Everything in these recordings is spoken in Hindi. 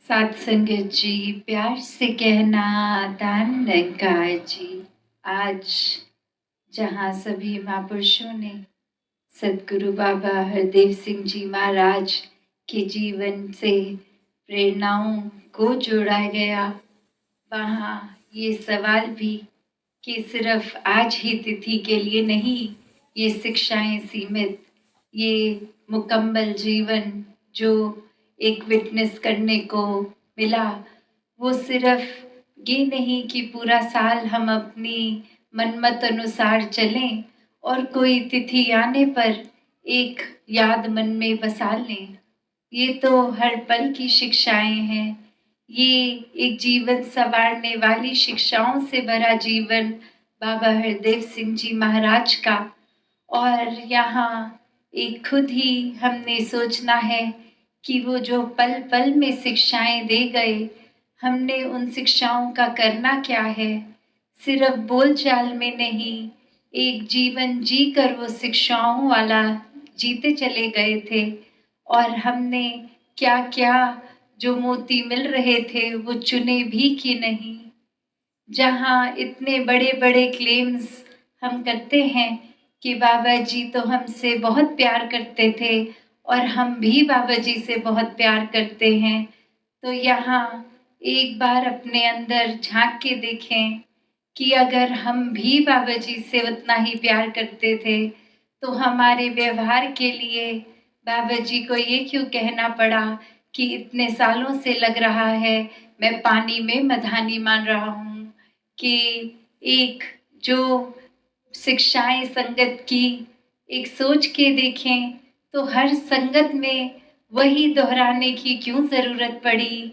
सात संगत जी, प्यार से कहना दान निरंकार जी। आज जहाँ सभी महापुरुषों ने सदगुरु बाबा हरदेव सिंह जी महाराज के जीवन से प्रेरणाओं को जोड़ा गया, वहाँ ये सवाल भी कि सिर्फ आज ही तिथि के लिए नहीं, ये शिक्षाएं सीमित, ये मुकम्मल जीवन जो एक विटनेस करने को मिला, वो सिर्फ ये नहीं कि पूरा साल हम अपनी मनमत अनुसार चलें और कोई तिथि आने पर एक याद मन में बसा लें। ये तो हर पल की शिक्षाएं हैं। ये एक जीवन संवारने वाली शिक्षाओं से भरा जीवन बाबा हरदेव सिंह जी महाराज का। और यहाँ एक खुद ही हमने सोचना है कि वो जो पल पल में शिक्षाएं दे गए, हमने उन शिक्षाओं का करना क्या है। सिर्फ बोलचाल में नहीं, एक जीवन जी कर वो शिक्षाओं वाला जीते चले गए थे। और हमने क्या क्या जो मोती मिल रहे थे वो चुने भी कि नहीं। जहाँ इतने बड़े बड़े क्लेम्स हम करते हैं कि बाबा जी तो हमसे बहुत प्यार करते थे और हम भी बाबा जी से बहुत प्यार करते हैं, तो यहाँ एक बार अपने अंदर झांक के देखें कि अगर हम भी बाबा जी से उतना ही प्यार करते थे तो हमारे व्यवहार के लिए बाबा जी को ये क्यों कहना पड़ा कि इतने सालों से लग रहा है मैं पानी में मधानी मान रहा हूँ। कि एक जो शिक्षाएं संगत की एक सोच के देखें तो हर संगत में वही दोहराने की क्यों ज़रूरत पड़ी।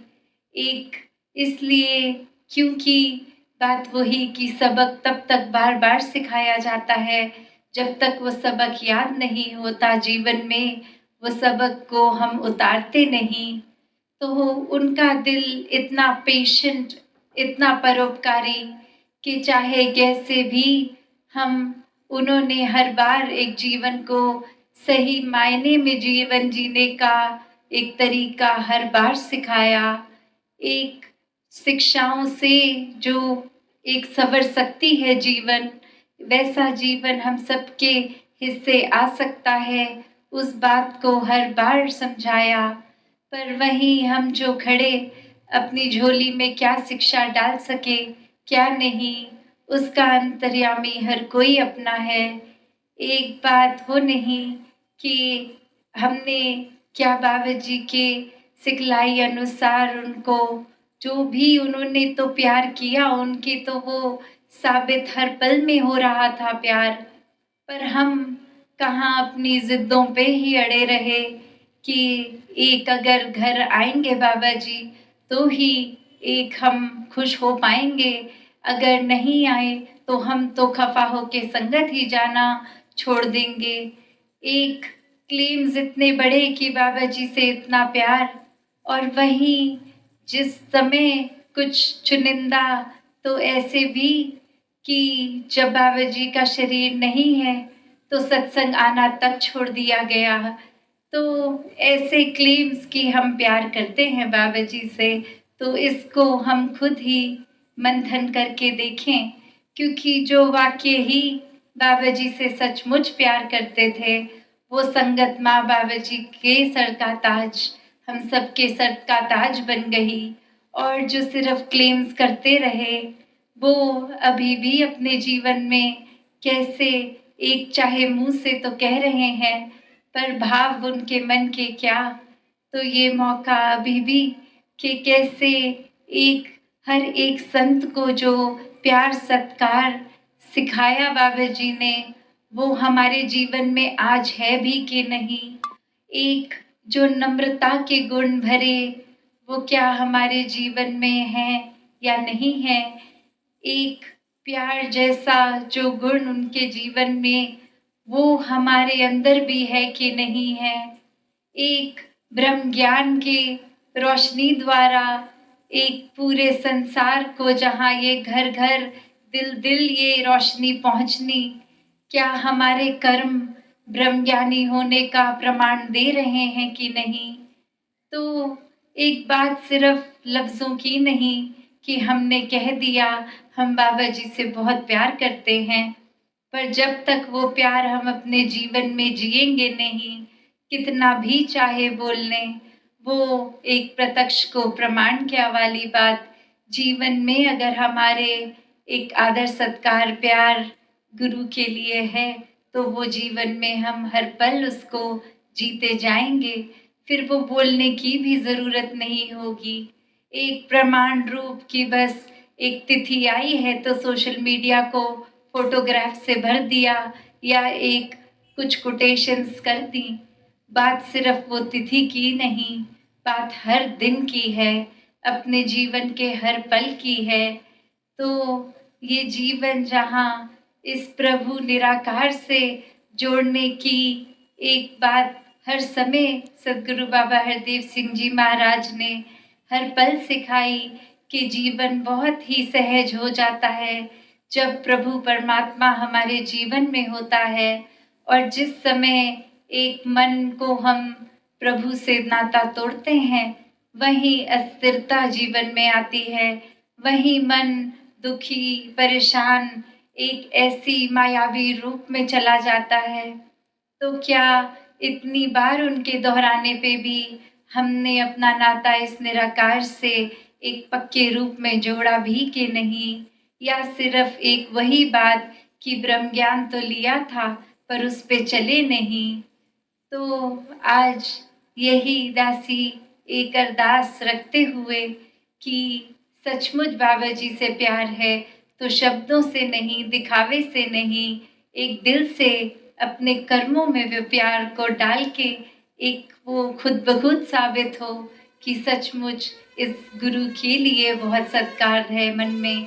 एक इसलिए क्योंकि बात वही कि सबक तब तक बार बार सिखाया जाता है जब तक वो सबक याद नहीं होता, जीवन में वो सबक को हम उतारते नहीं। तो उनका दिल इतना पेशेंट, इतना परोपकारी कि चाहे कैसे भी हम, उन्होंने हर बार एक जीवन को सही मायने में जीवन जीने का एक तरीका हर बार सिखाया। एक शिक्षाओं से जो एक सवर सकती है जीवन, वैसा जीवन हम सबके हिस्से आ सकता है, उस बात को हर बार समझाया। पर वहीं हम जो खड़े अपनी झोली में क्या शिक्षा डाल सके क्या नहीं, उसका अंतर्यामी हर कोई अपना है। एक बात वो नहीं कि हमने क्या बाबा जी के सिखलाई अनुसार उनको जो भी उन्होंने तो प्यार किया, उनकी तो वो साबित हर पल में हो रहा था प्यार। पर हम कहाँ अपनी जिद्दों पे ही अड़े रहे कि एक अगर घर आएंगे बाबा जी तो ही एक हम खुश हो पाएंगे, अगर नहीं आए तो हम तो खफा होके संगत ही जाना छोड़ देंगे। एक क्लेम्स इतने बड़े कि बाबा जी से इतना प्यार, और वहीं जिस समय कुछ चुनिंदा तो ऐसे भी कि जब बाबा जी का शरीर नहीं है तो सत्संग आना तक छोड़ दिया गया। तो ऐसे क्लेम्स कि हम प्यार करते हैं बाबा जी से, तो इसको हम खुद ही मंथन करके देखें, क्योंकि जो वाक्य ही बाबा जी से सचमुच प्यार करते थे वो संगत माँ बाबा जी के सर का ताज हम सबके सर का ताज बन गई। और जो सिर्फ क्लेम्स करते रहे वो अभी भी अपने जीवन में कैसे एक चाहे मुंह से तो कह रहे हैं पर भाव उनके मन के क्या। तो ये मौका अभी भी कि कैसे एक हर एक संत को जो प्यार सत्कार सिखाया बाबा जी ने वो हमारे जीवन में आज है भी कि नहीं। एक जो नम्रता के गुण भरे वो क्या हमारे जीवन में है या नहीं है। एक प्यार जैसा जो गुण उनके जीवन में वो हमारे अंदर भी है कि नहीं है। एक ब्रह्म ज्ञान की रोशनी द्वारा एक पूरे संसार को जहाँ ये घर घर दिल दिल ये रोशनी पहुँचनी, क्या हमारे कर्म ब्रह्मज्ञानी होने का प्रमाण दे रहे हैं कि नहीं। तो एक बात सिर्फ लफ्ज़ों की नहीं कि हमने कह दिया हम बाबा जी से बहुत प्यार करते हैं, पर जब तक वो प्यार हम अपने जीवन में जिएंगे नहीं, कितना भी चाहे बोल लें, वो एक प्रत्यक्ष को प्रमाण क्या वाली बात जीवन में अगर हमारे एक आदर सत्कार प्यार गुरु के लिए है, तो वो जीवन में हम हर पल उसको जीते जाएंगे। फिर वो बोलने की भी ज़रूरत नहीं होगी। एक प्रमाण रूप की बस एक तिथि आई है तो सोशल मीडिया को फ़ोटोग्राफ से भर दिया या एक कुछ कोटेशंस कर दी। बात सिर्फ वो तिथि की नहीं, बात हर दिन की है, अपने जीवन के हर पल की है। तो ये जीवन जहाँ इस प्रभु निराकार से जोड़ने की एक बात हर समय सद्गुरु बाबा हरदेव सिंह जी महाराज ने हर पल सिखाई कि जीवन बहुत ही सहज हो जाता है जब प्रभु परमात्मा हमारे जीवन में होता है। और जिस समय एक मन को हम प्रभु से नाता तोड़ते हैं, वहीं अस्थिरता जीवन में आती है, वहीं मन दुखी परेशान एक ऐसी मायावी रूप में चला जाता है। तो क्या इतनी बार उनके दोहराने पे भी हमने अपना नाता इस निराकार से एक पक्के रूप में जोड़ा भी कि नहीं, या सिर्फ एक वही बात कि ब्रह्म ज्ञान तो लिया था पर उस पे चले नहीं। तो आज यही दासी एक अरदास रखते हुए कि सचमुच बाबा जी से प्यार है तो शब्दों से नहीं, दिखावे से नहीं, एक दिल से अपने कर्मों में वे प्यार को डाल के एक वो खुद ब खुद साबित हो कि सचमुच इस गुरु के लिए बहुत सत्कार है मन में।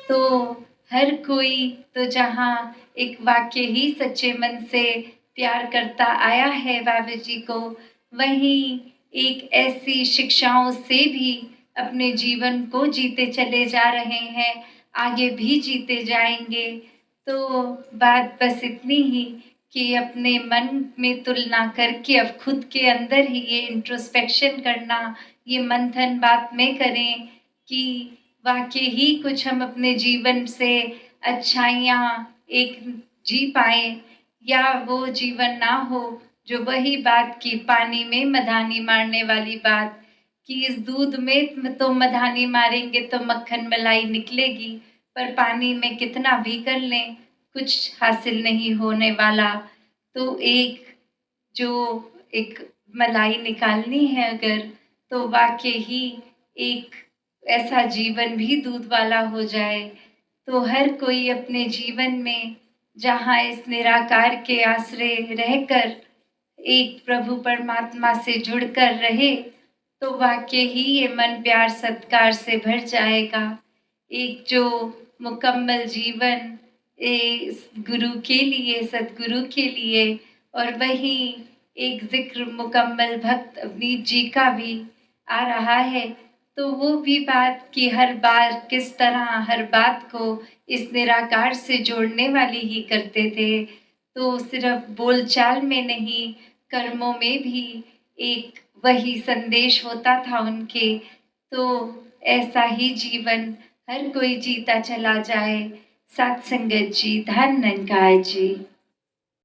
तो हर कोई तो जहाँ एक वाक्य ही सच्चे मन से प्यार करता आया है बाबा जी को, वहीं एक ऐसी शिक्षाओं से भी अपने जीवन को जीते चले जा रहे हैं, आगे भी जीते जाएंगे। तो बात बस इतनी ही कि अपने मन में तुलना करके अब खुद के अंदर ही ये इंट्रोस्पेक्शन करना, ये मंथन बात में करें कि वाकई ही कुछ हम अपने जीवन से अच्छाइयाँ एक जी पाए, या वो जीवन ना हो जो वही बात की पानी में मधानी मारने वाली बात कि इस दूध में तो मधानी मारेंगे तो मक्खन मलाई निकलेगी, पर पानी में कितना भी कर लें कुछ हासिल नहीं होने वाला। तो एक जो एक मलाई निकालनी है अगर, तो वाकई ही एक ऐसा जीवन भी दूध वाला हो जाए। तो हर कोई अपने जीवन में जहाँ इस निराकार के आश्रय रहकर एक प्रभु परमात्मा से जुड़कर रहे, तो वाकई ही ये मन प्यार सत्कार से भर जाएगा। एक जो मुकम्मल जीवन इस गुरु के लिए, सतगुरु के लिए, और वहीं एक ज़िक्र मुकम्मल भक्त अवनीत जी का भी आ रहा है, तो वो भी बात कि हर बार किस तरह हर बात को इस निराकार से जोड़ने वाली ही करते थे। तो सिर्फ बोलचाल में नहीं, कर्मों में भी एक वही संदेश होता था उनके। तो ऐसा ही जीवन हर कोई जीता चला जाए। सत्संगत जी, धन निरंकार जी।